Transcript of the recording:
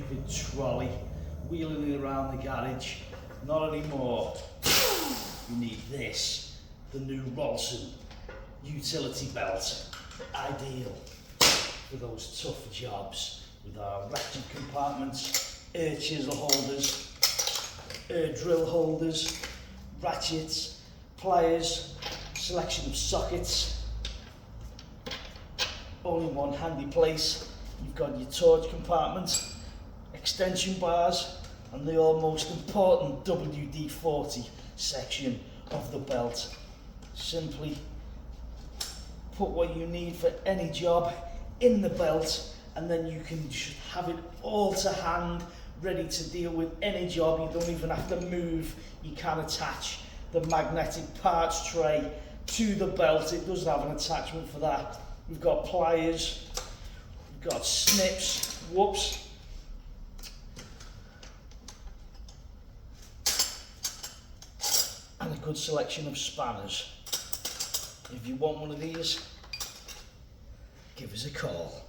stupid trolley wheeling it around the garage. Not anymore. You need this, the new Rolson utility belt. Ideal for those tough jobs with our ratchet compartments, air chisel holders, air drill holders, ratchets, pliers, selection of sockets. All in one handy place. You've got your torch compartment, extension bars, and the almost important WD-40 section of the belt. Simply put what you need for any job in the belt, and then you can just have it all to hand, ready to deal with any job. You don't even have to move. You can attach the magnetic parts tray to the belt. It does have an attachment for that. We've got pliers, we've got snips, whoops, and a good selection of spanners. If you want one of these, give us a call.